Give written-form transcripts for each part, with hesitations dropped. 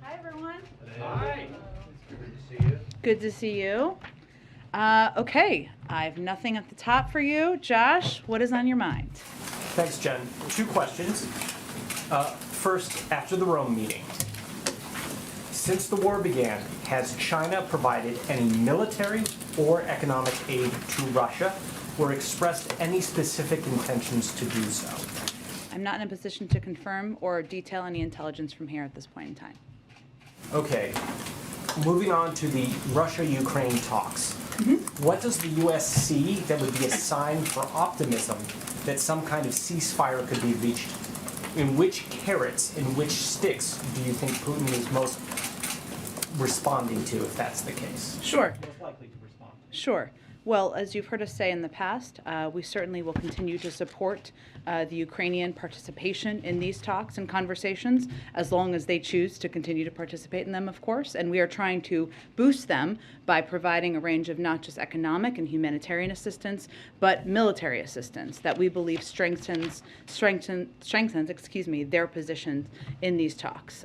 Hi, everyone. Hi. Good to see you. Good to see you. Okay, I have nothing at the top for you. Josh, what is on your mind? Thanks, Jen. Two questions. First, after the Rome meeting, since the war began, has China provided any military or economic aid to Russia or expressed any specific intentions to do so? I'm not in a position to confirm or detail any intelligence from here at this point in time. Okay. Moving on to the Russia-Ukraine talks. What does the U.S. see that would be a sign for optimism that some kind of ceasefire could be reached? In which carrots, in which sticks do you think Putin is most responding to, if that's the case? Sure. Most likely to respond. Sure. Well, as you've heard us say in the past, we certainly will continue to support the Ukrainian participation in these talks and conversations as long as they choose to continue to participate in them, of course. And we are trying to boost them by providing a range of not just economic and humanitarian assistance, but military assistance that we believe strengthens their position in these talks.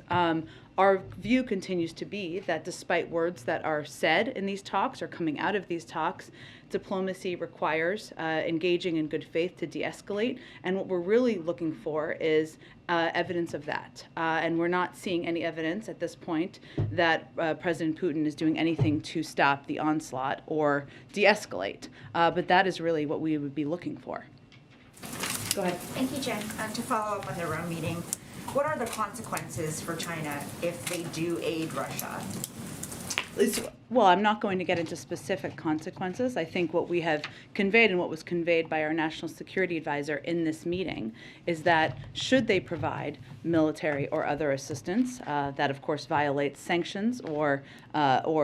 Our view continues to be that despite words that are said in these talks or coming out of these talks, diplomacy requires engaging in good faith to de-escalate. And what we're really looking for is evidence of that. And we're not seeing any evidence at this point that President Putin is doing anything to stop the onslaught or de-escalate. But that is really what we would be looking for. Go ahead. Thank you, Jen. To follow up on the Rome meeting, what are the consequences for China if they do aid Russia? Well, I'm not going to get into specific consequences. I think what we have conveyed and what was conveyed by our national security advisor in this meeting is that should they provide military or other assistance that, of course, violates sanctions or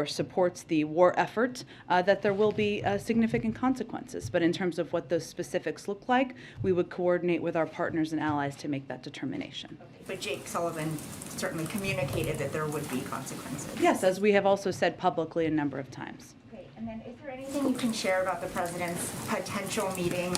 supports the war effort, that there will be significant consequences. But in terms of what those specifics look like, we would coordinate with our partners and allies to make that determination. Okay. But Jake Sullivan certainly communicated that there would be consequences. Yes, as we have also said publicly a number of times. Okay. And then is there anything you can share about the president's potential meeting,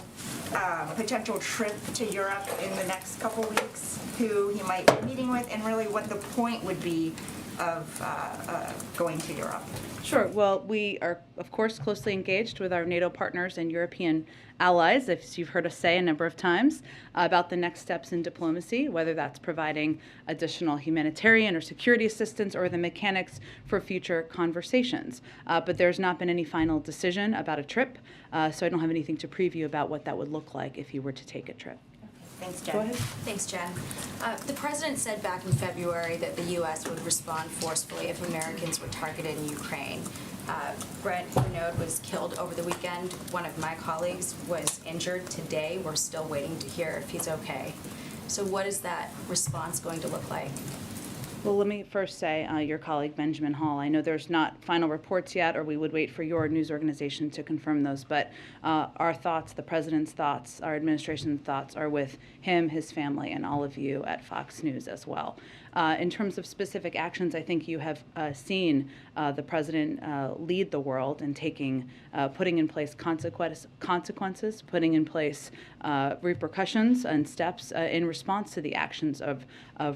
potential trip to Europe in the next couple weeks, who he might be meeting with, and really what the point would be of going to Europe? Sure. Well, we are, of course, closely engaged with our NATO partners and European allies, as you've heard us say a number of times, about the next steps in diplomacy, whether that's providing additional humanitarian or security assistance or the mechanics for future conversations. But there's not been any final decision about a trip, so I don't have anything to preview about what that would look like if you were to take a trip. Thanks, Jen. Go ahead. Thanks, Jen. The president said back in February that the U.S. would respond forcefully if Americans were targeted in Ukraine. Brent Renaud was killed over the weekend. One of my colleagues was injured today. We're still waiting to hear if he's okay. So what is that response going to look like? Well, let me first say, your colleague Benjamin Hall, I know there's not final reports yet, or we would wait for your news organization to confirm those, but our thoughts, the president's thoughts, our administration's thoughts are with him, his family, and all of you at Fox News as well. In terms of specific actions, I think you have seen the president lead the world in putting in place consequences, putting in place repercussions and steps in response to the actions of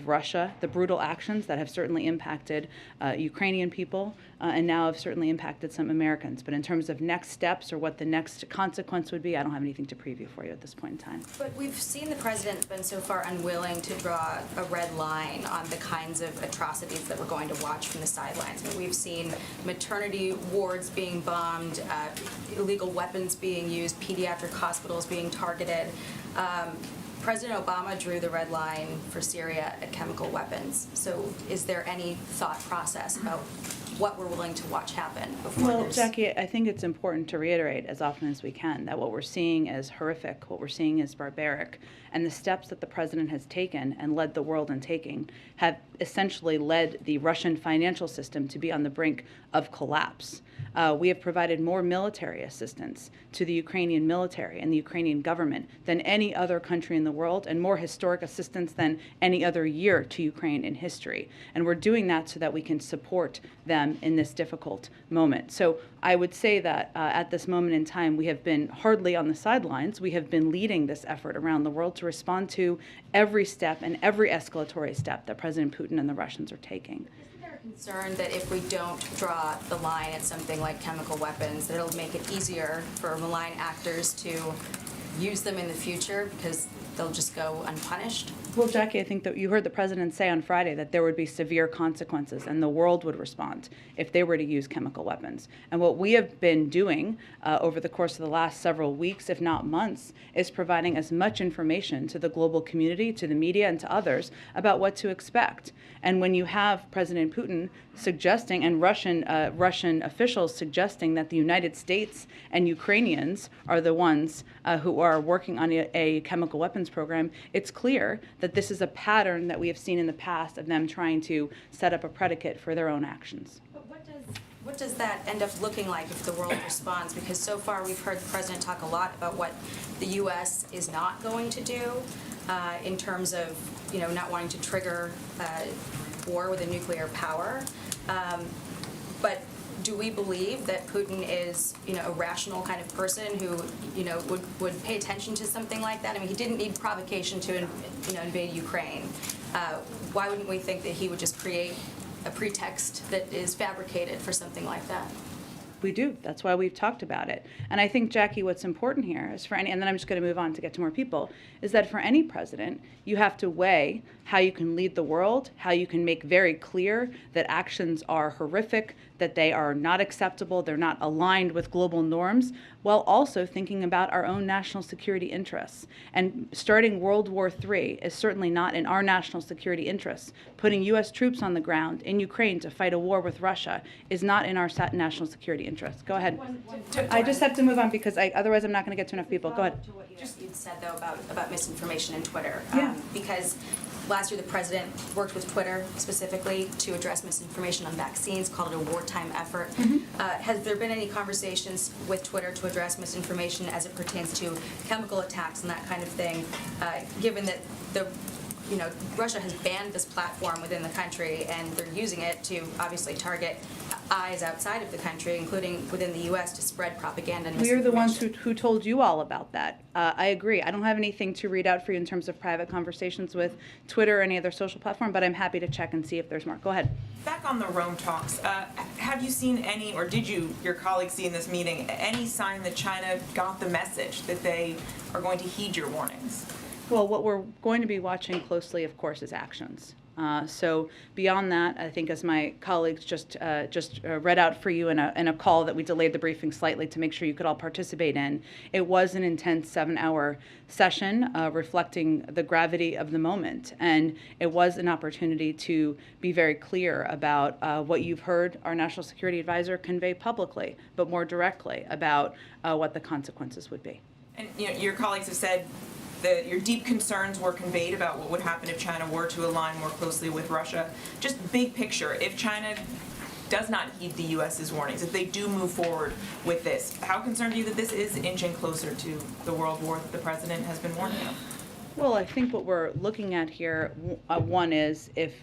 Russia, the brutal actions that have certainly impacted Ukrainian people and now have certainly impacted some Americans. But in terms of next steps or what the next consequence would be, I don't have anything to preview for you at this point in time. But we've seen the president's been so far unwilling to draw a red line on the kinds of atrocities that we're going to watch from the sidelines. I mean, we've seen maternity wards being bombed, illegal weapons being used, pediatric hospitals being targeted. President Obama drew the red line for Syria at chemical weapons. So is there any thought process about what we're willing to watch happen before Well, Jackie, I think it's important to reiterate as often as we can that what we're seeing is horrific, what we're seeing is barbaric, and the steps that the president has taken and led the world in taking have essentially led the Russian financial system to be on the brink of collapse. We have provided more military assistance to the Ukrainian military and the Ukrainian government than any other country in the world, and more historic assistance than any other year to Ukraine in history. And we're doing that so that we can support them them in this difficult moment. So I would say that at this moment in time, we have been hardly on the sidelines. We have been leading this effort around the world to respond to every step and every escalatory step that President Putin and the Russians are taking. Isn't there a concern that if we don't draw the line at something like chemical weapons, that it'll make it easier for malign actors to use them in the future because they'll just go unpunished? Well, Jackie, I think that you heard the president say on Friday that there would be severe consequences and the world would respond if they were to use chemical weapons. And what we have been doing over the course of the last several weeks, if not months, is providing as much information to the global community, to the media, and to others about what to expect. And when you have President Putin suggesting and Russian officials suggesting that the United States and Ukrainians are the ones who are working on a chemical weapons program, it's clear that this is a pattern that we have seen in the past of them trying to set up a predicate for their own actions. But what does that end up looking like if the world responds? Because so far we've heard the president talk a lot about what the U.S. is not going to do in terms of, not wanting to trigger war with a nuclear power. But do we believe that Putin is, a rational kind of person who, would pay attention to something like that? I mean, he didn't need provocation to, invade Ukraine. Why wouldn't we think that he would just create a pretext that is fabricated for something like that? We do. That's why we've talked about it. And I think, Jackie, what's important here is and then I'm just going to move on to get to more people, is that for any president, you have to weigh how you can lead the world, how you can make very clear that actions are horrific, that they are not acceptable, they're not aligned with global norms, while also thinking about our own national security interests. And starting World War III is certainly not in our national security interests. Putting U.S. troops on the ground in Ukraine to fight a war with Russia is not in our national security interests. Go ahead. I just have to move on because otherwise I'm not going to get to enough people. Go ahead. To what you'd said, though, about misinformation in Twitter. Yeah. Because last year the president worked with Twitter specifically to address misinformation on vaccines, called it a wartime effort. Has there been any conversations with Twitter to address misinformation as it pertains to chemical attacks and that kind of thing, given that Russia has banned this platform within the country and they're using it to obviously target eyes outside of the country, including within the U.S., to spread propaganda and We are the ones misinformation? who told you all about that. I agree. I don't have anything to read out for you in terms of private conversations with Twitter or any other social platform, but I'm happy to check and see if there's more. Go ahead. Back on the Rome talks, have you seen any, or did your colleagues see in this meeting, any sign that China got the message that they are going to heed your warnings? Well, what we're going to be watching closely, of course, is actions. So beyond that, I think as my colleagues just read out for you in a call that we delayed the briefing slightly to make sure you could all participate in, it was an intense 7-hour session reflecting the gravity of the moment. And it was an opportunity to be very clear about what you've heard our National Security Advisor convey publicly, but more directly about what the consequences would be. And your colleagues have said that your deep concerns were conveyed about what would happen if China were to align more closely with Russia. Just big picture, if China does not heed the U.S.'s warnings, if they do move forward with this, how concerned are you that this is inching closer to the world war that the president has been warning of? Well, I think what we're looking at here, one is if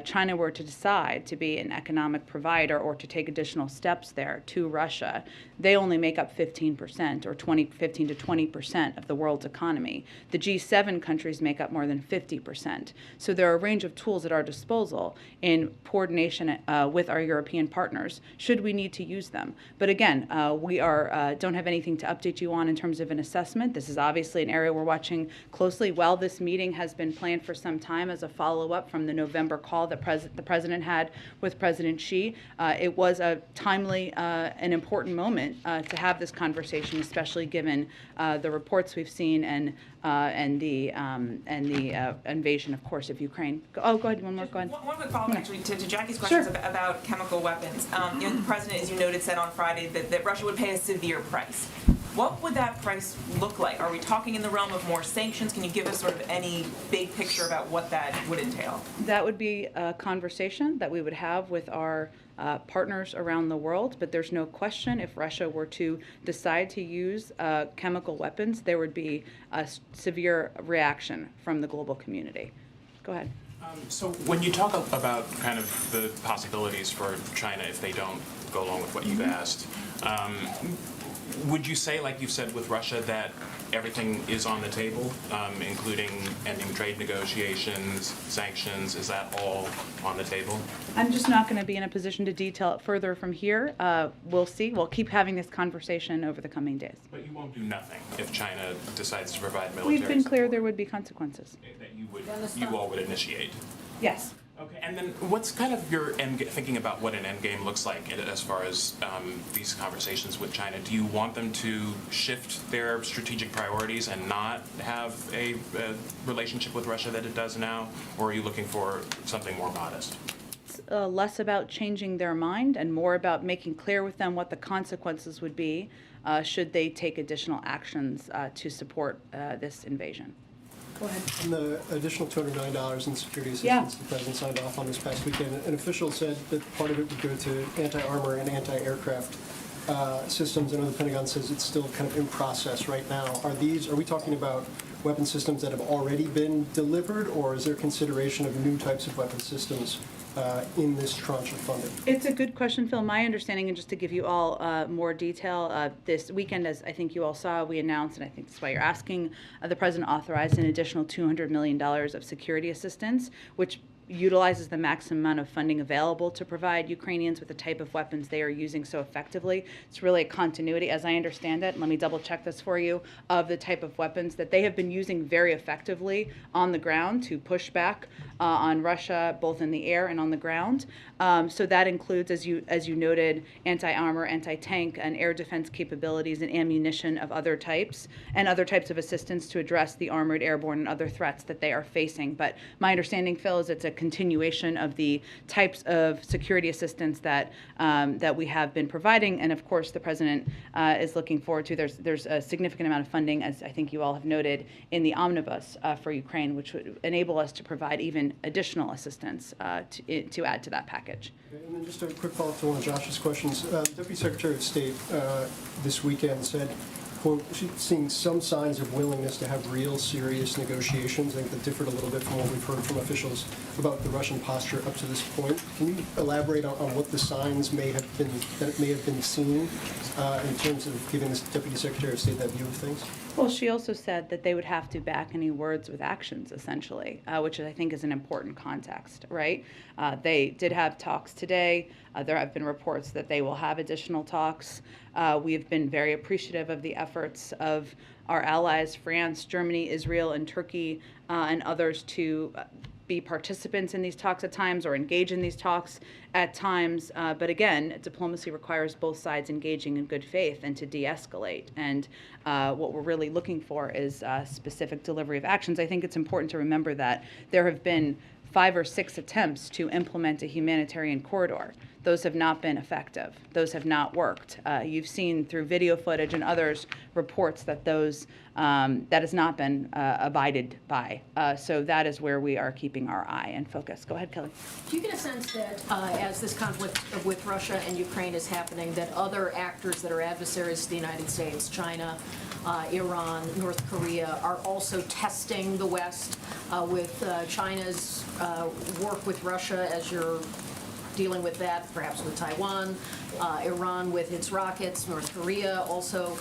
China were to decide to be an economic provider or to take additional steps there to Russia, they only make up 15% or 15 to 20% of the world's economy. The G7 countries make up more than 50%. So there are a range of tools at our disposal in coordination with our European partners, should we need to use them. But again, we don't have anything to update you on in terms of an assessment. This is obviously an area we're watching closely. While this meeting has been planned for some time as a follow-up from the November call that the president had with President Xi, it was a timely and important moment to have this conversation, especially given the reports we've seen and the invasion, of course, of Ukraine. Go ahead. One more. Go ahead. One quick follow-up, actually, to Jackie's questions about chemical weapons. The president, as you noted, said on Friday that Russia would pay a severe price. What would that price look like? Are we talking in the realm of more sanctions? Can you give us sort of any big picture about what that would entail? That would be a conversation that we would have with our partners around the world, but there's no question if Russia were to decide to use chemical weapons, there would be a severe reaction from the global community. Go ahead. So when you talk about kind of the possibilities for China if they don't go along with what you've asked, would you say, like you've said with Russia, that everything is on the table, including ending trade negotiations, sanctions? Is that all on the table? I'm just not going to be in a position to detail it further from here. We'll see. We'll keep having this conversation over the coming days. But you won't do nothing if China decides to provide military We've been clear support there would be consequences. that you all would initiate. Yes. Okay, and then what's kind of your thinking about what an end game looks like as far as these conversations with China? Do you want them to shift their strategic priorities and not have a relationship with Russia that it does now, or are you looking for something more modest? Less about changing their mind and more about making clear with them what the consequences would be should they take additional actions to support this invasion. Go ahead. And the additional $200 million in security assistance Yeah. the president signed off on this past weekend, an official said that part of it would go to anti-armor and anti-aircraft systems. I know the Pentagon says it's still kind of in process right now. Are we talking about weapon systems that have already been delivered, or is there consideration of new types of weapon systems in this tranche of funding? It's a good question, Phil. My understanding, and just to give you all more detail, this weekend, as I think you all saw, we announced, and I think that's why you're asking, the president authorized an additional $200 million of security assistance, which utilizes the maximum amount of funding available to provide Ukrainians with the type of weapons they are using so effectively. It's really a continuity, as I understand it, let me double check this for you, of the type of weapons that they have been using very effectively on the ground to push back on Russia, both in the air and on the ground. So that includes, as you noted, anti-armor, anti-tank, and air defense capabilities and ammunition of other types, and other types of assistance to address the armored, airborne, and other threats that they are facing. But my understanding, Phil, is it's a continuation of the types of security assistance that that we have been providing, and of course the president is looking forward to. There's a significant amount of funding, as I think you all have noted, in the omnibus for Ukraine, which would enable us to provide even additional assistance to add to that package. Okay, and then just a quick follow-up to one of Josh's questions. Deputy Secretary of State this weekend said, quote, she's seeing some signs of willingness to have real serious negotiations. I think that differed a little bit from what we've heard from officials about the Russian posture up to this point. Can you elaborate on what the signs may have been seen in terms of giving this Deputy Secretary of State that view of things? Well, she also said that they would have to back any words with actions, essentially, which I think is an important context, right? They did have talks today. There have been reports that they will have additional talks. We have been very appreciative of the efforts of our allies, France, Germany, Israel, and Turkey, and others to be participants in these talks at times or engage in these talks at times. But again, diplomacy requires both sides engaging in good faith and to de-escalate. And what we're really looking for is specific delivery of actions. I think it's important to remember that there have been 5 or 6 attempts to implement a humanitarian corridor. Those have not been effective. Those have not worked. You've seen through video footage and others reports that those that has not been abided by. So that is where we are keeping our eye and focus. Go ahead, Kelly. Do you get a sense that as this conflict with Russia and Ukraine is happening, that other actors that are adversaries to the United States, China, Iran, North Korea, are also testing the West with China's work with Russia as you're dealing with that, perhaps with Taiwan, Iran with its rockets, North Korea also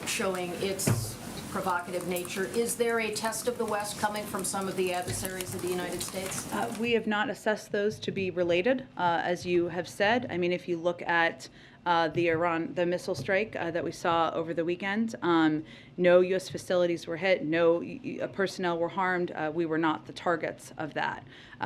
showing its provocative nature. Is there a test of the West coming from some of the adversaries of the United States? We have not assessed those to be related, as you have said. I mean, if you look at the missile strike that we saw over the weekend, no U.S. facilities were hit, no personnel were harmed. We were not the targets of that.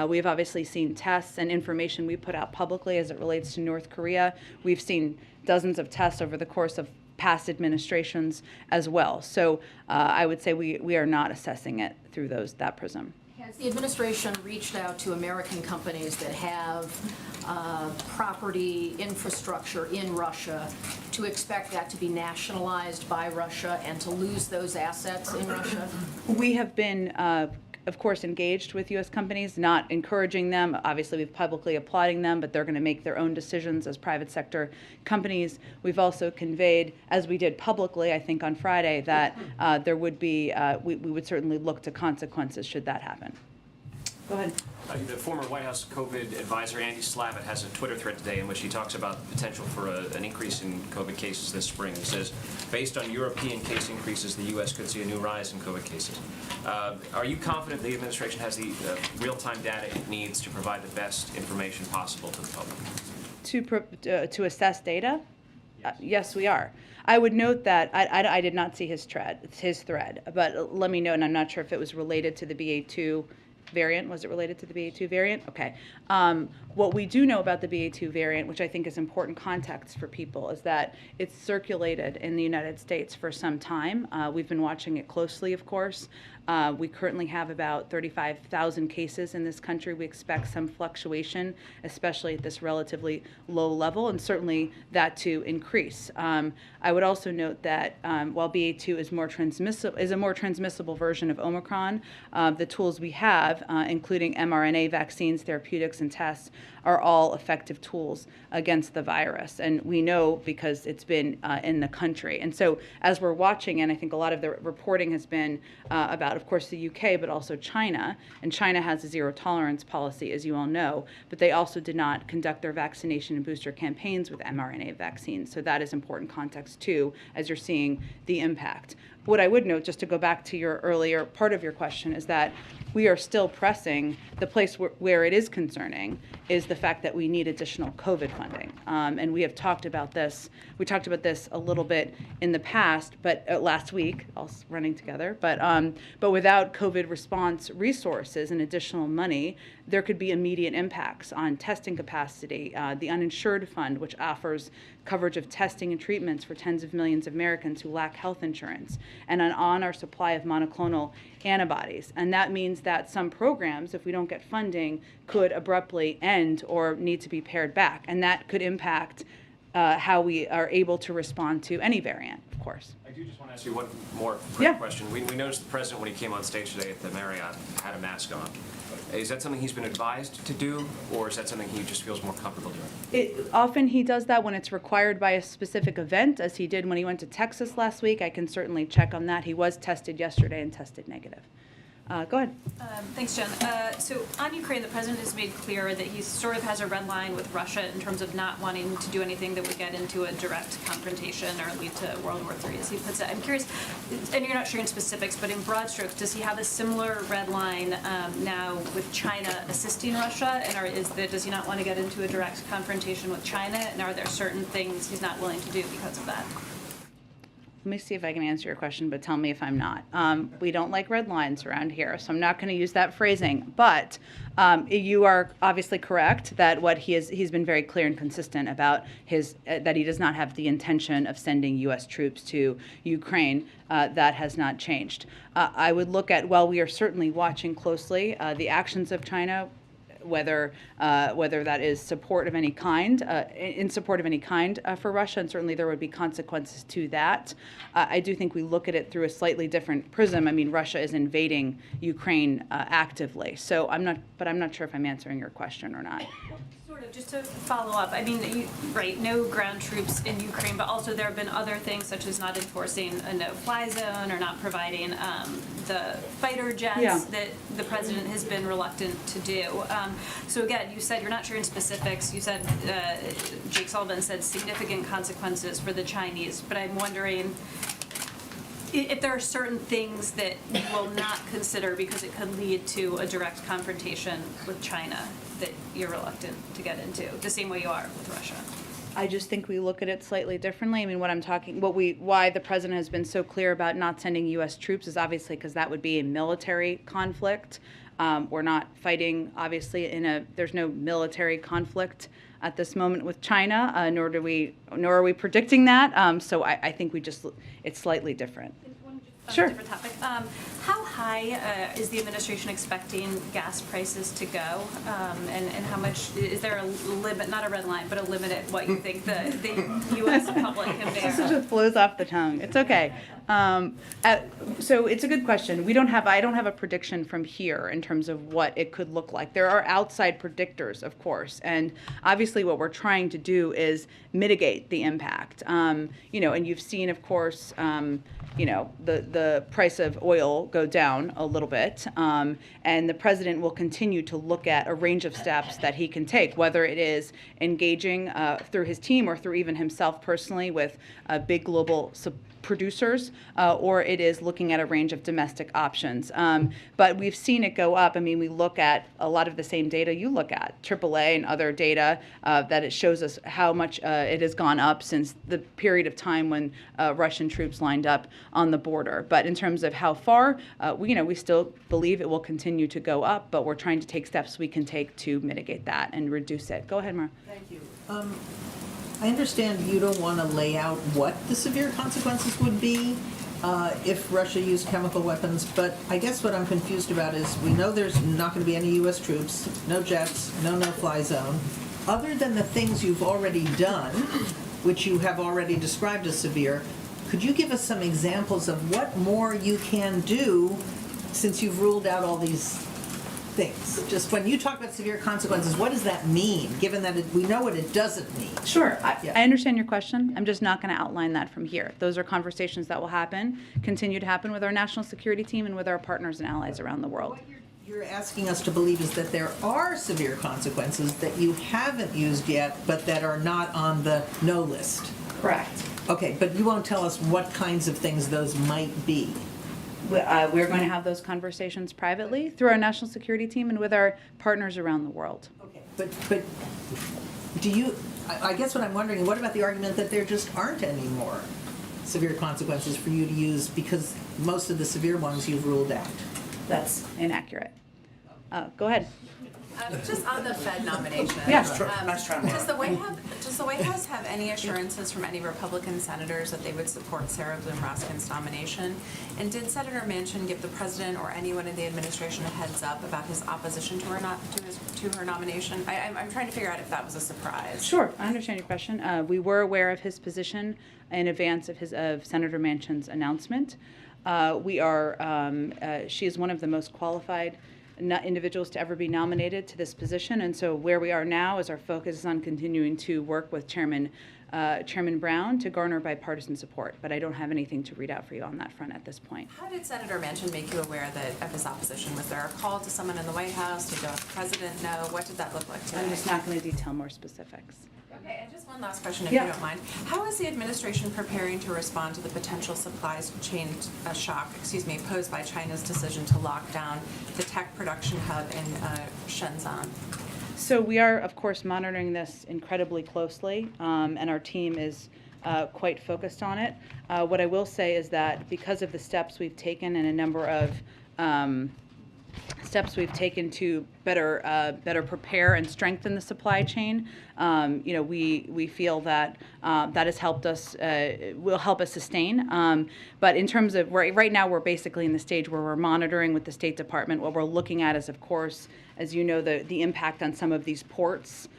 We have obviously seen tests and information we put out publicly as it relates to North Korea. We've seen dozens of tests over the course of past administrations as well. So I would say we are not assessing it through that prism. Has the administration reached out to American companies that have property, infrastructure in Russia to expect that to be nationalized by Russia and to lose those assets in Russia? We have been, of course, engaged with U.S. companies, not encouraging them. Obviously, we've publicly applauding them, but they're going to make their own decisions as private sector companies. We've also conveyed, as we did publicly, I think on Friday, that there would be, we would certainly look to consequences should that happen. Go ahead. The former White House COVID advisor, Andy Slavitt, has a Twitter thread today in which he talks about the potential for an increase in COVID cases this spring. He says, based on European case increases, the U.S. could see a new rise in COVID cases. Are you confident the administration has the real-time data it needs to provide the best information possible to the public? To assess data? Yes, we are. I would note that I did not see his thread, but let me know, and I'm not sure if it was related to the BA2 variant. Was it related to the BA2 variant? Okay. What we do know about the BA2 variant, which I think is important context for people, is that it's circulated in the United States for some time. We've been watching it closely, of course. We currently have about 35,000 cases in this country. We expect some fluctuation, especially at this relatively low level, and certainly that to increase. I would also note that while BA2 is a more transmissible version of Omicron, the tools we have, including mRNA vaccines, therapeutics, and tests, are all effective tools against the virus. And we know because it's been in the country. And so as we're watching, and I think a lot of the reporting has been about, of course, the UK, but also China. And China has a zero tolerance policy, as you all know, but they also did not conduct their vaccination and booster campaigns with mRNA vaccines. So that is important context, too, as you're seeing the impact. What I would note, just to go back to your earlier part of your question, is that we are still pressing. The place where it is concerning is the fact that we need additional COVID funding. And we have talked about this. We talked about this a little bit in the past, but last week, all running together. But without COVID response resources and additional money, there could be immediate impacts on testing capacity. The uninsured fund, which offers coverage of testing and treatments for tens of millions of Americans who lack health insurance, and on our supply of monoclonal antibodies. And that means that some programs, if we don't get funding, could abruptly end or need to be pared back. And that could impact how we are able to respond to any variant, of course. I do just want to ask you one more quick question. We noticed the president, when he came on stage today at the Marriott, had a mask on. Is that something he's been advised to do, or is that something he just feels more comfortable doing? Often he does that when it's required by a specific event, as he did when he went to Texas last week. I can certainly check on that. He was tested yesterday and tested negative. Go ahead. Thanks, Jen. So on Ukraine, the president has made clear that he sort of has a red line with Russia in terms of not wanting to do anything that would get into a direct confrontation or lead to World War III, as he puts it. I'm curious, and you're not sharing specifics, but in broad strokes, does he have a similar red line now with China assisting Russia? And does he not want to get into a direct confrontation with China? And are there certain things he's not willing to do because of that? Let me see if I can answer your question, but tell me if I'm not. We don't like red lines around here, so I'm not going to use that phrasing. But you are obviously correct that he's been very clear and consistent about that he does not have the intention of sending U.S. troops to Ukraine. That has not changed. I would look at, while we are certainly watching closely the actions of China, whether that is support of any kind, in support of any kind for Russia, and certainly there would be consequences to that. I do think we look at it through a slightly different prism. I mean, Russia is invading Ukraine actively, so I'm not sure if I'm answering your question or not. Sort of, just to follow up, I mean, right, no ground troops in Ukraine, but also there have been other things such as not enforcing a no-fly zone or not providing the fighter jets that the president has been reluctant to do. So again, you said you're not sharing specifics. You said, Jake Sullivan said significant consequences for the Chinese, but I'm wondering if there are certain things that you will not consider because it could lead to a direct confrontation with China that you're reluctant to get into, the same way you are with Russia. I just think we look at it slightly differently. I mean, why the president has been so clear about not sending U.S. troops is obviously because that would be a military conflict. We're not fighting, obviously, there's no military conflict at this moment with China, nor are we predicting that. So I think it's slightly different. Sure. Different topic. How high is the administration expecting gas prices to go? And how much, is there a limit, not a red line, but a limit at what you think the U.S. public can bear? This just flows off the tongue. It's okay. So it's a good question. I don't have a prediction from here in terms of what it could look like. There are outside predictors, of course, and obviously what we're trying to do is mitigate the impact. And you've seen, of course, the price of oil go down. down a little bit, and the president will continue to look at a range of steps that he can take, whether it is engaging through his team or through even himself personally with big global producers, or it is looking at a range of domestic options. But we've seen it go up. I mean, we look at a lot of the same data you look at, AAA and other data, that it shows us how much it has gone up since the period of time when Russian troops lined up on the border. But in terms of how far, we still believe it will continue to go up, but we're trying to take steps we can take to mitigate that and reduce it. Go ahead, Mara. Thank you. I understand you don't want to lay out what the severe consequences would be if Russia used chemical weapons, but I guess what I'm confused about is we know there's not going to be any U.S. troops, no jets, no no-fly zone. Other than the things you've already done, which you have already described as severe, could you give us some examples of what more you can do since you've ruled out all these things? Just when you talk about severe consequences, what does that mean, given that we know what it doesn't mean? Sure. Yeah. I understand your question. I'm just not going to outline that from here. Those are conversations that will happen, continue to happen with our national security team and with our partners and allies around the world. What you're asking us to believe is that there are severe consequences that you haven't used yet, but that are not on the no list. Correct. Okay, but you won't tell us what kinds of things those might be. We're going to have those conversations privately through our national security team and with our partners around the world. Okay, but do you, I guess what I'm wondering, what about the argument that there just aren't any more severe consequences for you to use because most of the severe ones you've ruled out? That's inaccurate. Go ahead. Just on the Fed nomination. Yeah. Nice try, Mara. Does the White House have any assurances from any Republican senators that they would support Sarah Bloom Roskin's nomination? And did Senator Manchin give the president or anyone in the administration a heads up about his opposition to her nomination? I'm trying to figure out if that was a surprise. Sure, I understand your question. We were aware of his position in advance of Senator Manchin's announcement. She is one of the most qualified individuals to ever be nominated to this position, and so where we are now is our focus is on continuing to work with Chairman Brown to garner bipartisan support, but I don't have anything to read out for you on that front at this point. How did Senator Manchin make you aware of his opposition? Was there a call to someone in the White House? Did the president know? What did that look like today? I'm just not going to detail more specifics. Okay, and just one last question, if Yeah. you don't mind. How is the administration preparing to respond to the potential supply chain shock, posed by China's decision to lock down the tech production hub in Shenzhen? So we are, of course, monitoring this incredibly closely, and our team is quite focused on it. What I will say is that because of the steps we've taken and a number of steps we've taken to better prepare and strengthen the supply chain, we feel that that has helped us, will help us sustain. But in terms of right now, we're basically in the stage where we're monitoring with the State Department. What we're looking at is, of course, as you know, the impact on some of these ports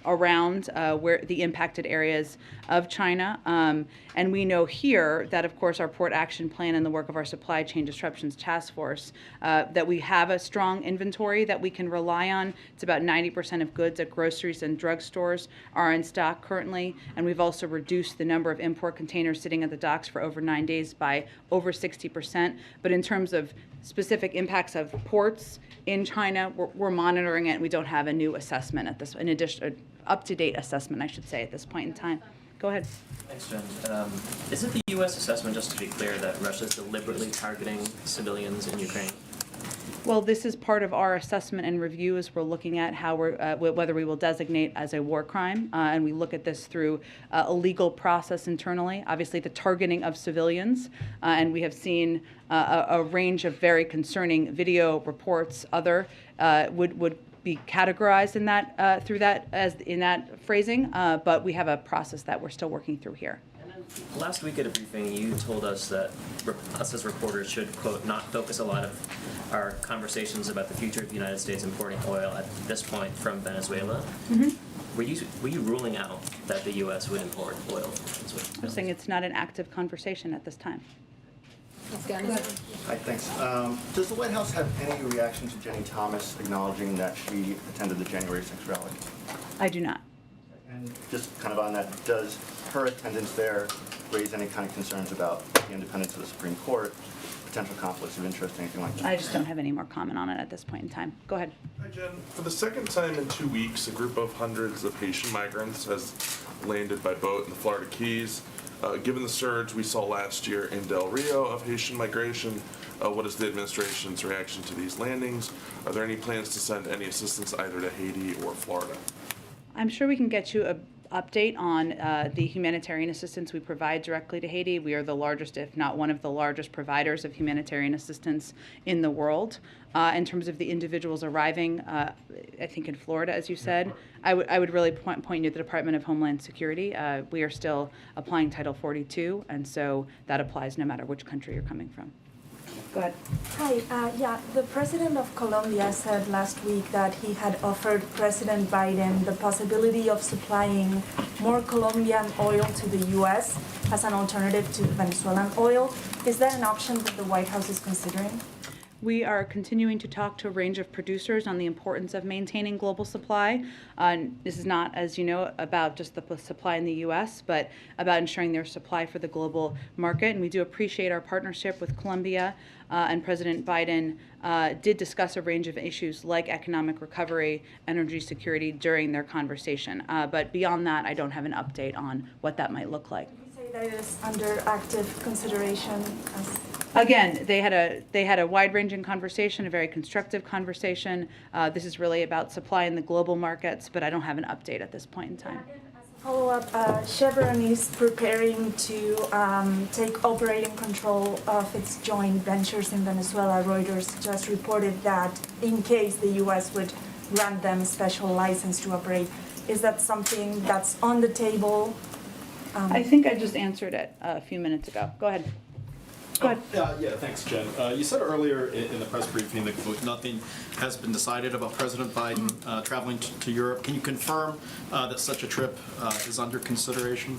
around where the impacted areas of China. And we know here that, of course, our port action plan and the work of our supply chain disruptions task force, that we have a strong inventory that we can rely on. It's about 90% of goods at groceries and drugstores are in stock currently. And we've also reduced the number of import containers sitting at the docks for over 9 days by over 60%. But in terms of specific impacts of ports in China, we're monitoring it, and we don't have a new assessment at this, in addition, up-to-date assessment, I should say, at this point in time. Go ahead. Thanks, Jen. Isn't the U.S. assessment, just to be clear, that Russia is deliberately targeting civilians in Ukraine? Well, this is part of our assessment and review as we're looking at how whether we will designate as a war crime, and we look at this through a legal process internally. Obviously, the targeting of civilians, and we have seen a range of very concerning video reports. Other would be categorized in that through that as in that phrasing, but we have a process that we're still working through here. Last week at a briefing, you told us that us as reporters should, quote, not focus a lot of our conversations about the future of the United States importing oil at this point from Venezuela. Mm-hmm. Were you ruling out that the U.S. would import oil from Venezuela? I'm saying it's not an active conversation at this time. Hi, thanks. Does the White House have any reaction to Jenny Thomas acknowledging that she attended the January 6th rally? I do not. And just kind of on that, does her attendance there raise any kind of concerns about the independence of the Supreme Court, potential conflicts of interest, anything like that? I just don't have any more comment on it at this point in time. Go ahead. Hi, Jen. For the second time in 2 weeks, a group of hundreds of Haitian migrants has landed by boat in the Florida Keys. Given the surge we saw last year in Del Rio of Haitian migration, what is the administration's reaction to these landings? Are there any plans to send any assistance either to Haiti or Florida? I'm sure we can get you an update on the humanitarian assistance we provide directly to Haiti. We are the largest, if not one of the largest providers of humanitarian assistance in the world. In terms of the individuals arriving, I think in Florida, as you said, I would really point you to the Department of Homeland Security. We are still applying Title 42, and so that applies no matter which country you're coming from. Go ahead. Hi, the president of Colombia said last week that he had offered President Biden the possibility of supplying more Colombian oil to the U.S. as an alternative to Venezuelan oil. Is that an option that the White House is considering? We are continuing to talk to a range of producers on the importance of maintaining global supply. This is not, as you know, about just the supply in the U.S., but about ensuring there's supply for the global market. And we do appreciate our partnership with Colombia, and President Biden did discuss a range of issues like economic recovery, energy security during their conversation. But beyond that, I don't have an update on what that might look like. Would you say that it is under active consideration? Again, they had a wide-ranging conversation, a very constructive conversation. This is really about supply in the global markets, but I don't have an update at this point in time. Follow-up, Chevron is preparing to take operating control of its joint ventures in Venezuela. Reuters just reported that in case the U.S. would grant them a special license to operate. Is that something that's on the table? I think I just answered it a few minutes ago. Go ahead. Go ahead. Yeah, thanks, Jen. You said earlier in the press briefing that quote, nothing has been decided about President Biden traveling to Europe. Can you confirm that such a trip is under consideration?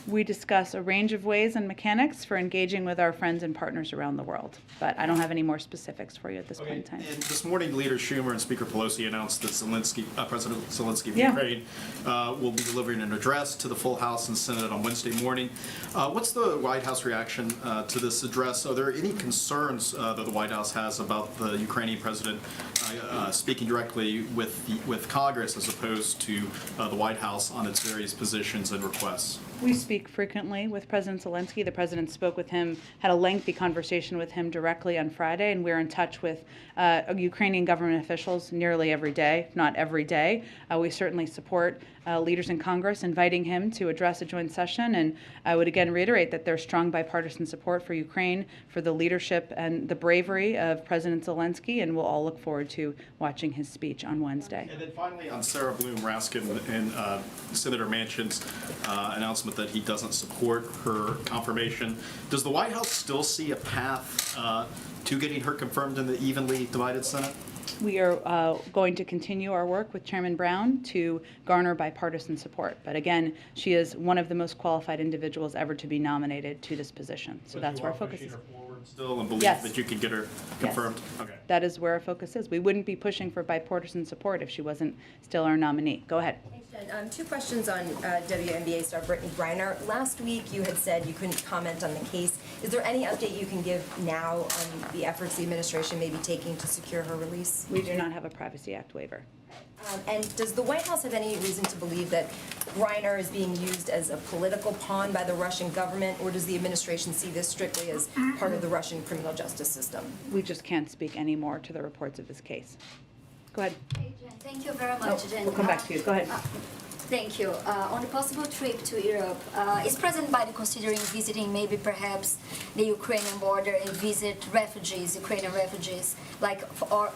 We discuss a range of ways and mechanics for engaging with our friends and partners around the world, but I don't have any more specifics for you at this point in time. And this morning, Leader Schumer and Speaker Pelosi announced that President Zelensky of Yeah. Ukraine will be delivering an address to the full House and Senate on Wednesday morning. What's the White House reaction to this address? Are there any concerns that the White House has about the Ukrainian president speaking directly with Congress as opposed to the White House on its various positions and requests? We speak frequently with President Zelensky. The president spoke with him, had a lengthy conversation with him directly on Friday, and we're in touch with Ukrainian government officials nearly every day, if not every day. We certainly support leaders in Congress inviting him to address a joint session, and I would again reiterate that there's strong bipartisan support for Ukraine, for the leadership and the bravery of President Zelensky, and we'll all look forward to watching his speech on Wednesday. And then finally, on Sarah Bloom Raskin and Senator Manchin's announcement that he doesn't support her confirmation, does the White House still see a path to getting her confirmed in the evenly divided Senate? We are going to continue our work with Chairman Brown to garner bipartisan support. But again, she is one of the most qualified individuals ever to be nominated to this position. So that's where our focus is. Still and believe Yes. that you can get her confirmed? Yes. Okay. That is where our focus is. We wouldn't be pushing for bipartisan support if she wasn't still our nominee. Go ahead. Two questions on WNBA star Brittany Griner. Last week you had said you couldn't comment on the case. Is there any update you can give now on the efforts the administration may be taking to secure her release? We do not have a Privacy Act waiver. And does the White House have any reason to believe that Griner is being used as a political pawn by the Russian government, or does the administration see this strictly as part of the Russian criminal justice system? We just can't speak any more to the reports of this case. Go ahead. Hey, Jen. Thank you very much, Jen. We'll come back to you. Go ahead. Thank you. On a possible trip to Europe, is President Biden considering visiting maybe perhaps the Ukrainian border and visit refugees, Ukrainian refugees, like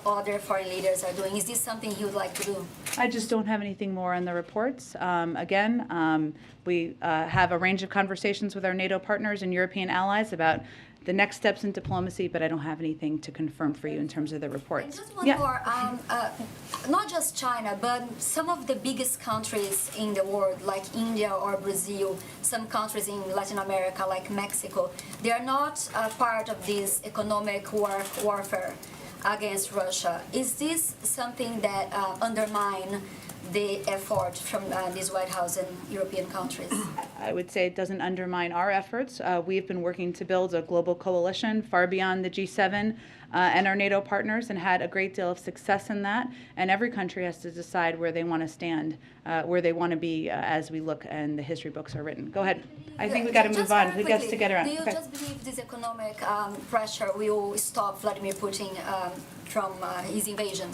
other foreign leaders are doing? Is this something he would like to do? I just don't have anything more on the reports. We have a range of conversations with our NATO partners and European allies about the next steps in diplomacy, but I don't have anything to confirm for you in terms of the reports. And just one more, not just China, but some of the biggest countries in the world, like India or Brazil, some countries in Latin America, like Mexico, they are not part of this economic warfare against Russia. Is this something that undermines the effort from this White House and European countries? I would say it doesn't undermine our efforts. We've been working to build a global coalition far beyond the G7 and our NATO partners, and had a great deal of success in that. And every country has to decide where they want to stand, where they want to be as we look and the history books are written. Go ahead. I think we got to move on. Who gets to get around? Do you just believe this economic pressure will stop Vladimir Putin from his invasion?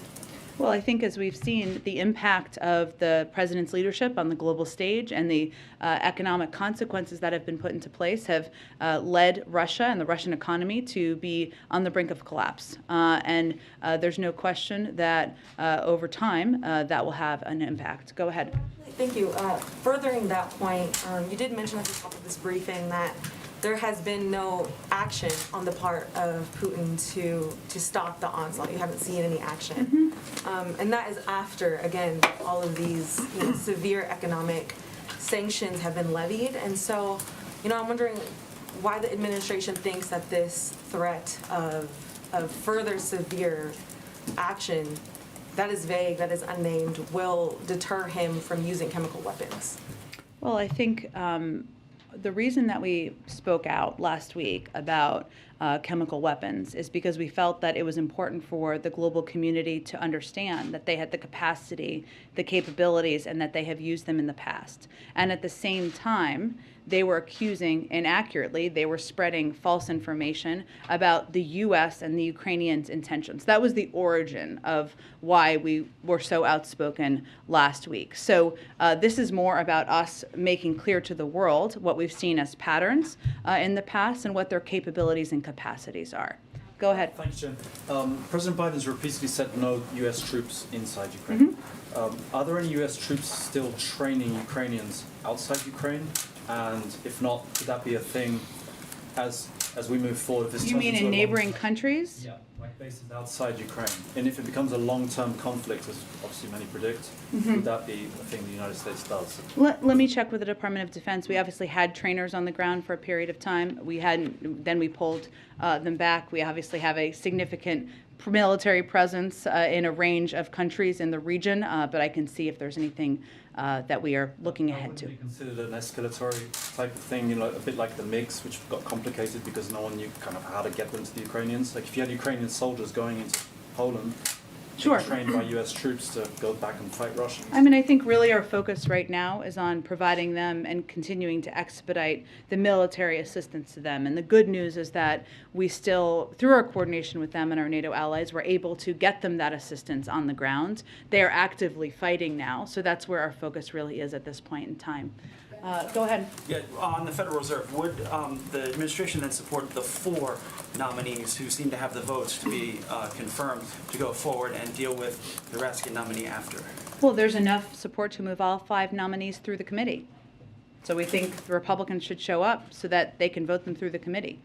Well, I think as we've seen, the impact of the president's leadership on the global stage and the economic consequences that have been put into place have led Russia and the Russian economy to be on the brink of collapse. And there's no question that over time that will have an impact. Go ahead. Thank you. Furthering that point, you did mention at the top of this briefing that there has been no action on the part of Putin to stop the onslaught. You haven't seen any action. And that is after, again, all of these severe economic sanctions have been levied. And so, I'm wondering why the administration thinks that this threat of further severe action that is vague, that is unnamed, will deter him from using chemical weapons. Well, I think the reason that we spoke out last week about chemical weapons is because we felt that it was important for the global community to understand that they had the capacity, the capabilities, and that they have used them in the past. And at the same time, they were accusing inaccurately, they were spreading false information about the U.S. and the Ukrainians' intentions. That was the origin of why we were so outspoken last week. So this is more about us making clear to the world what we've seen as patterns in the past and what their capabilities and capacities are. Go ahead. Thanks, Jen. President Biden has repeatedly said no U.S. troops inside Ukraine. Are there any U.S. troops still training Ukrainians outside Ukraine? And if not, could that be a thing as we move forward? If this You mean turns into in a neighboring countries? Yeah, like bases outside Ukraine. And if it becomes a long-term conflict, as obviously many predict, would that be a thing the United States does? Let me check with the Department of Defense. We obviously had trainers on the ground for a period of time. Then we pulled them back. We obviously have a significant military presence in a range of countries in the region, but I can see if there's anything that we are looking ahead to. Would be considered an escalatory type of thing, a bit like the MiGs, which got complicated because no one knew kind of how to get them to the Ukrainians. Like if you had Ukrainian soldiers going into Poland, Sure. trained by U.S. troops to go back and fight Russians. I mean, I think really our focus right now is on providing them and continuing to expedite the military assistance to them. And the good news is that we still, through our coordination with them and our NATO allies, we're able to get them that assistance on the ground. They are actively fighting now, so that's where our focus really is at this point in time. Go ahead. Yeah, on the Federal Reserve, would the administration then support the 4 nominees who seem to have the votes to be confirmed to go forward and deal with the Raskin nominee after? Well, there's enough support to move all 5 nominees through the committee. So we think the Republicans should show up so that they can vote them through the committee.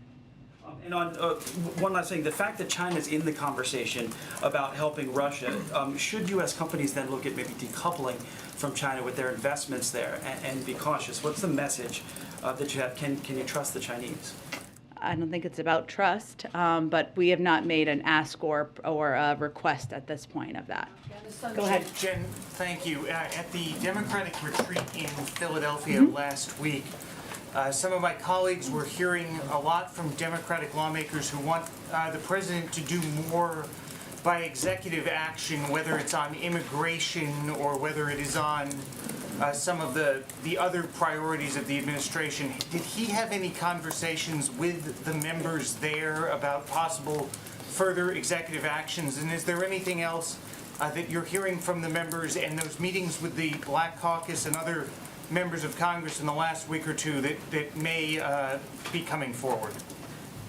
And on one last thing, the fact that China's in the conversation about helping Russia, should U.S. companies then look at maybe decoupling from China with their investments there and be cautious? What's the message that you have? Can you trust the Chinese? I don't think it's about trust, but we have not made an ask or a request at this point of that. Go ahead. Jen, thank you. At the Democratic retreat in Philadelphia last week, some of my colleagues were hearing a lot from Democratic lawmakers who want the president to do more by executive action, whether it's on immigration or whether it is on some of the other priorities of the administration. Did he have any conversations with the members there about possible further executive actions? And is there anything else that you're hearing from the members and those meetings with the Black Caucus and other members of Congress in the last week or two that may be coming forward?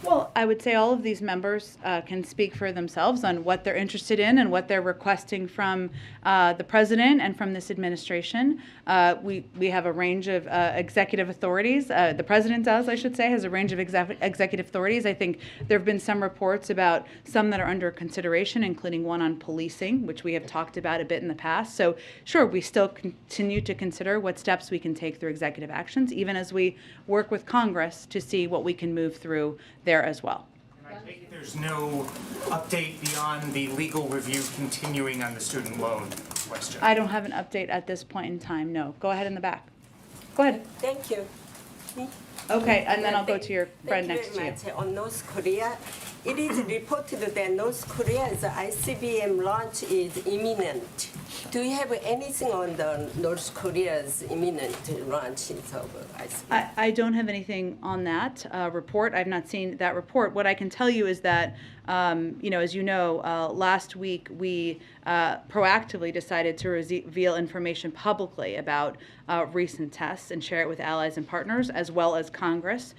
Well, I would say all of these members can speak for themselves on what they're interested in and what they're requesting from the president and from this administration. We have a range of executive authorities. The president does, I should say, has a range of executive authorities. I think there have been some reports about some that are under consideration, including one on policing, which we have talked about a bit in the past. So sure, we still continue to consider what steps we can take through executive actions, even as we work with Congress to see what we can move through there as well. And I take it there's no update beyond the legal review continuing on the student loan? question. I don't have an update at this point in time, no. Go ahead in the back. Go ahead. Thank you. Okay, and then I'll go to your friend next to you. Thank you very much. On North Korea, it is reported that North Korea's ICBM launch is imminent. Do you have anything on the North Korea's imminent launch of ICBM? I don't have anything on that report. I've not seen that report. What I can tell you is that, as you know, last week we proactively decided to reveal information publicly about recent tests and share it with allies and partners, as well as Congress.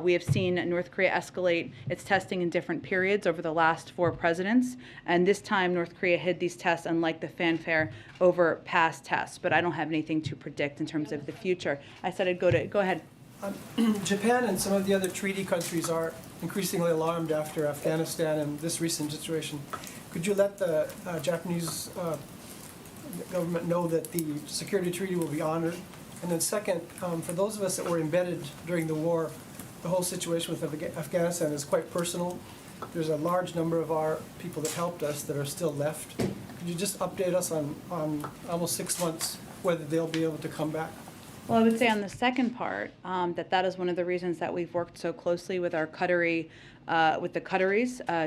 We have seen North Korea escalate its testing in different periods over the last 4 presidents, and this time North Korea hid these tests, unlike the fanfare over past tests. But I don't have anything to predict in terms of the future. I said I'd go ahead. Japan and some of the other treaty countries are increasingly alarmed after Afghanistan and this recent situation. Could you let the Japanese government know that the security treaty will be honored? And then second, for those of us that were embedded during the war, the whole situation with Afghanistan is quite personal. There's a large number of our people that helped us that are still left. Could you just update us on almost 6 months, whether they'll be able to come back? Well, I would say on the second part, that is one of the reasons that we've worked so closely with our Qataris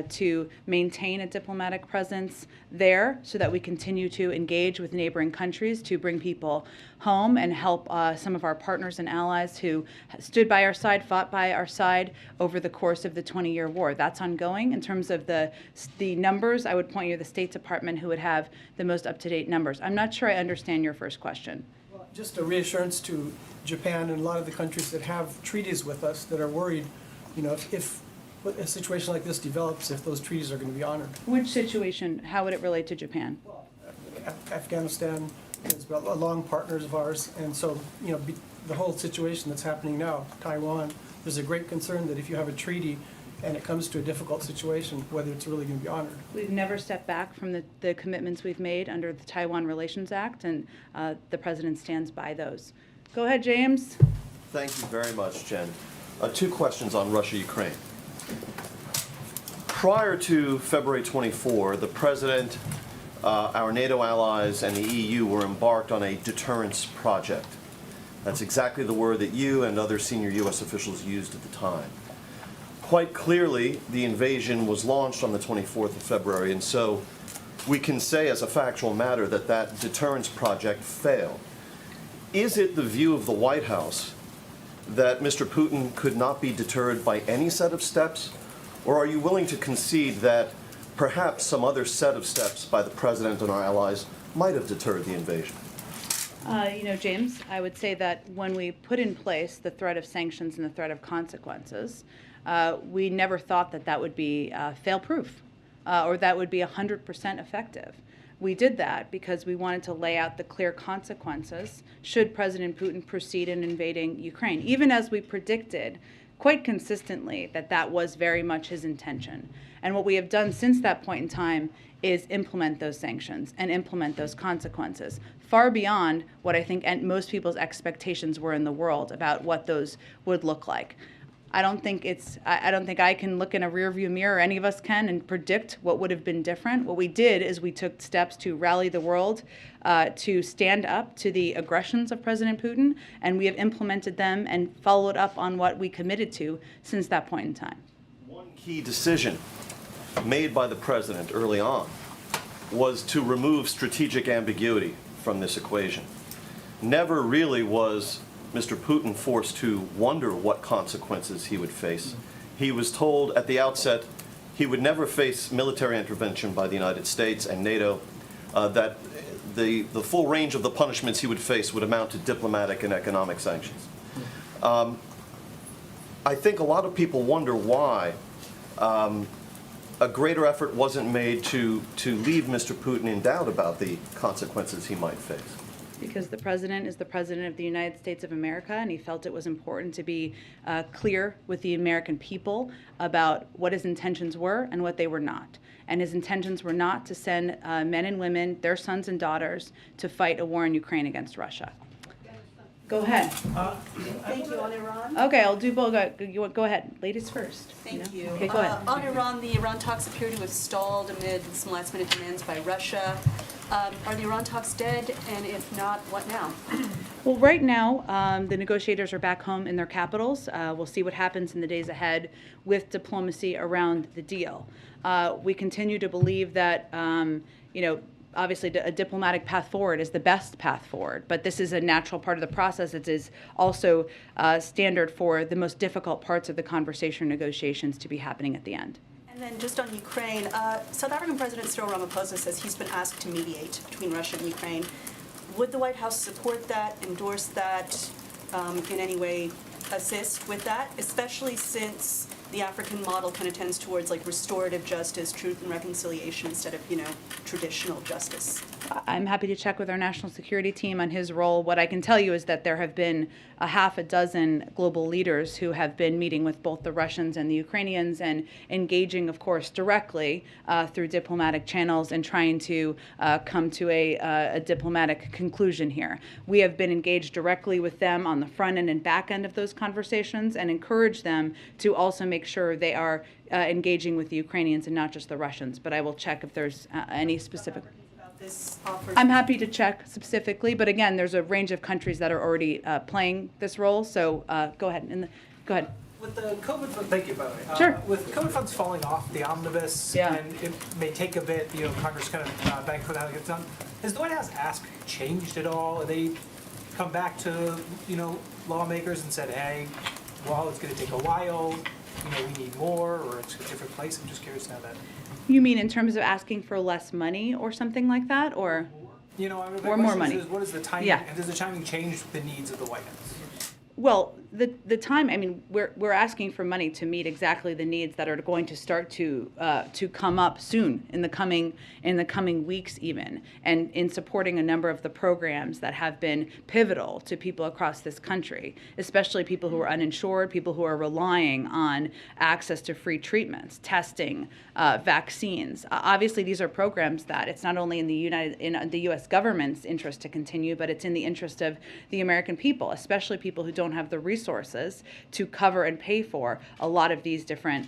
to maintain a diplomatic presence there, so that we continue to engage with neighboring countries to bring people home and help some of our partners and allies who stood by our side, fought by our side over the course of the 20-year war. That's ongoing. In terms of the numbers, I would point you to the State Department, who would have the most up-to-date numbers. I'm not sure I understand your first question. Just a reassurance to Japan and a lot of the countries that have treaties with us that are worried, if a situation like this develops, if those treaties are going to be honored. Which situation? How would it relate to Japan? Afghanistan is long partners of ours, and so the whole situation that's happening now, Taiwan, there's a great concern that if you have a treaty and it comes to a difficult situation, whether it's really going to be honored. We've never stepped back from the commitments we've made under the Taiwan Relations Act, and the President stands by those. Go ahead, James. Thank you very much, Jen. 2 questions on Russia-Ukraine. Prior to February 24, the President, our NATO allies, and the EU were embarked on a deterrence project. That's exactly the word that you and other senior U.S. officials used at the time. Quite clearly, the invasion was launched on the 24th of February, and so we can say as a factual matter that that deterrence project failed. Is it the view of the White House that Mr. Putin could not be deterred by any set of steps, or are you willing to concede that perhaps some other set of steps by the President and our allies might have deterred the invasion? James, I would say that when we put in place the threat of sanctions and the threat of consequences, we never thought that would be fail-proof or that would be 100% effective. We did that because we wanted to lay out the clear consequences should President Putin proceed in invading Ukraine, even as we predicted quite consistently that was very much his intention. And what we have done since that point in time is implement those sanctions and implement those consequences, far beyond what I think most people's expectations were in the world about what those would look like. I don't think I can look in a rearview mirror, any of us can, and predict what would have been different. What we did is we took steps to rally the world to stand up to the aggressions of President Putin, and we have implemented them and followed up on what we committed to since that point in time. One key decision made by the President early on was to remove strategic ambiguity from this equation. Never really was Mr. Putin forced to wonder what consequences he would face. He was told at the outset he would never face military intervention by the United States and NATO, that the full range of the punishments he would face would amount to diplomatic and economic sanctions. I think a lot of people wonder why a greater effort wasn't made to leave Mr. Putin in doubt about the consequences he might face. Because the President is the President of the United States of America, and he felt it was important to be clear with the American people about what his intentions were and what they were not. And his intentions were not to send men and women, their sons and daughters, to fight a war in Ukraine against Russia. Go ahead. Thank you. On Iran? Okay, I'll do both. Go ahead. Ladies first. Thank you. Okay, go ahead. On Iran, the Iran talks appear to have stalled amid some last-minute demands by Russia. Are the Iran talks dead? And if not, what now? Well, right now, the negotiators are back home in their capitals. We'll see what happens in the days ahead with diplomacy around the deal. We continue to believe that, obviously a diplomatic path forward is the best path forward, but this is a natural part of the process. It is also standard for the most difficult parts of the conversation negotiations to be happening at the end. And then just on Ukraine, South African President Cyril Ramaphosa says he's been asked to mediate between Russia and Ukraine. Would the White House support that, endorse that, in any way assist with that, especially since the African model kind of tends towards like restorative justice, truth and reconciliation instead of, traditional justice? I'm happy to check with our national security team on his role. What I can tell you is that there have been a half a dozen global leaders who have been meeting with both the Russians and the Ukrainians and engaging, of course, directly through diplomatic channels and trying to come to a diplomatic conclusion here. We have been engaged directly with them on the front end and back end of those conversations and encourage them to also make sure they are engaging with the Ukrainians and not just the Russians. But I will check if there's any specific. I'm happy to check specifically, but again, there's a range of countries that are already playing this role. So go ahead. Go ahead. With the COVID funds, thank you, by the way. Sure. With COVID funds falling off the omnibus, and it may take a bit, Congress kind of back for that to get done. Has the White House ask changed at all? Have they come back to, lawmakers and said, hey, well, it's going to take a while, we need more, or it's a different place? I'm just curious now that. You mean in terms of asking for less money or something like that, or or more money? What is the timing? Yeah. Does the timing change the needs of the White House? Well, the time. I mean, we're asking for money to meet exactly the needs that are going to start to come up soon in the coming weeks, even, and in supporting a number of the programs that have been pivotal to people across this country, especially people who are uninsured, people who are relying on access to free treatments, testing, vaccines. Obviously, these are programs that it's not only in the U.S. government's interest to continue, but it's in the interest of the American people, especially people who don't have the resources to cover and pay for a lot of these different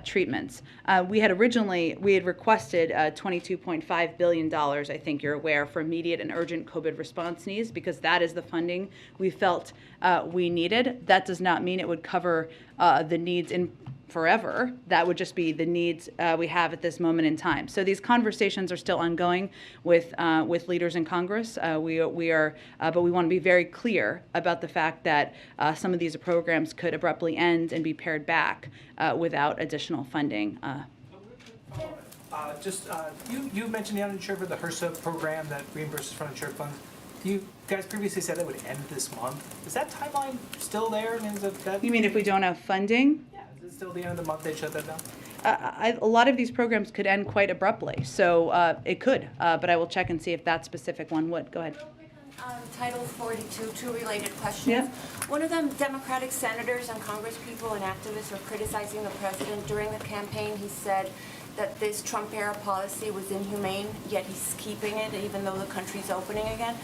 treatments. We had requested $22.5 billion, I think you're aware, for immediate and urgent COVID response needs, because that is the funding we felt we needed. That does not mean it would cover the needs in forever. That would just be the needs we have at this moment in time. So these conversations are still ongoing with leaders in Congress. But we want to be very clear about the fact that some of these programs could abruptly end and be pared back without additional funding. You mentioned the uninsured for the HRSA program that reimburses for uninsured funds. You guys previously said that would end this month. Is that timeline still there? You mean if we don't have funding? Yeah, is it still the end of the month they shut that down? A lot of these programs could end quite abruptly, so it could, but I will check and see if that specific one would. Go ahead. Title 42, two related questions. Yeah. One of them, Democratic senators and congresspeople and activists were criticizing the president during the campaign. He said that this Trump-era policy was inhumane, yet he's keeping it even though the country's opening again.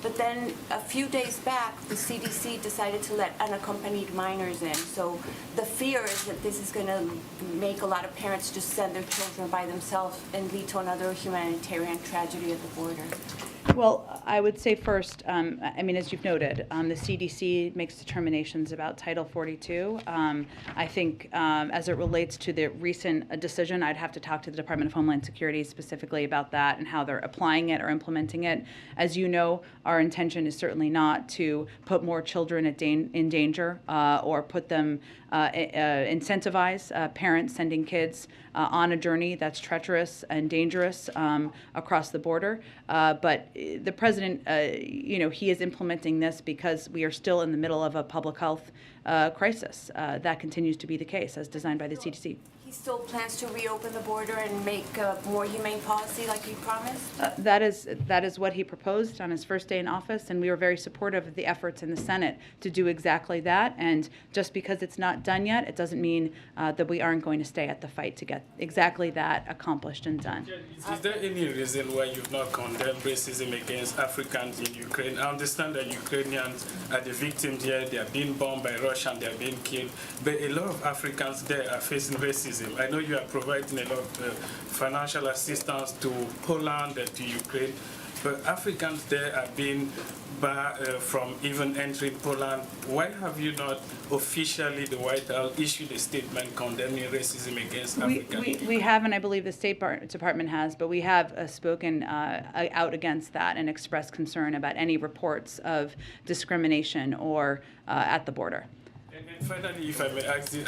But then a few days back, the CDC decided to let unaccompanied minors in. So the fear is that this is going to make a lot of parents just send their children by themselves and lead to another humanitarian tragedy at the border. Well, I would say first, as you've noted, the CDC makes determinations about Title 42. I think as it relates to the recent decision, I'd have to talk to the Department of Homeland Security specifically about that and how they're applying it or implementing it. As you know, our intention is certainly not to put more children in danger or put them, incentivize parents sending kids on a journey that's treacherous and dangerous across the border. But the president, he is implementing this because we are still in the middle of a public health crisis. That continues to be the case as designed by the CDC. He still plans to reopen the border and make a more humane policy like he promised? That is what he proposed on his first day in office, and we were very supportive of the efforts in the Senate to do exactly that. And just because it's not done yet, it doesn't mean that we aren't going to stay at the fight to get exactly that accomplished and done. Is there any reason why you've not condemned racism against Africans in Ukraine? I understand that Ukrainians are the victims here. They are being bombed by Russia and they are being killed. But a lot of Africans there are facing racism. I know you are providing a lot of financial assistance to Poland and to Ukraine. but Africans there are being barred from even entering Poland. Why have you not officially, the White House, issued a statement condemning racism against Africans? We have, and I believe the State Department has, but we have spoken out against that and expressed concern about any reports of discrimination or at the border. And finally, if I may ask you,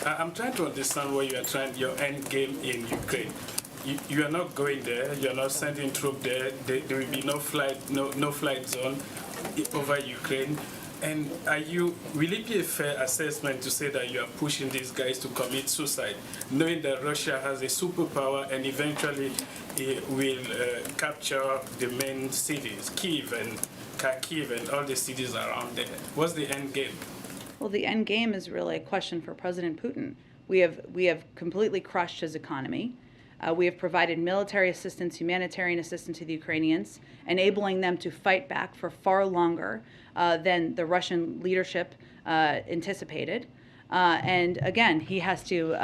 I'm trying to understand where you are trying, your end game in Ukraine. You are not going there, you are not sending troops there, there will be no flight zone over Ukraine. And will it be a fair assessment to say that you are pushing these guys to commit suicide, knowing that Russia has a superpower and eventually it will capture the main cities, Kyiv and Kharkiv and all the cities around there? What's the end game? Well, the end game is really a question for President Putin. We have completely crushed his economy. We have provided military assistance, humanitarian assistance to the Ukrainians, enabling them to fight back for far longer than the Russian leadership anticipated. And again, he has to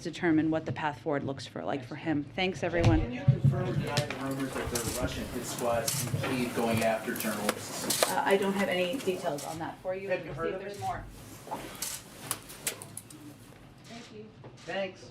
determine what the path forward looks like for him. Thanks, everyone. Can you confirm or deny the rumors that there are Russian hit squads in Kyiv going after journalists? I don't have any details on that for you. Have you We'll heard see if of there's it? more. Thank you. Thanks.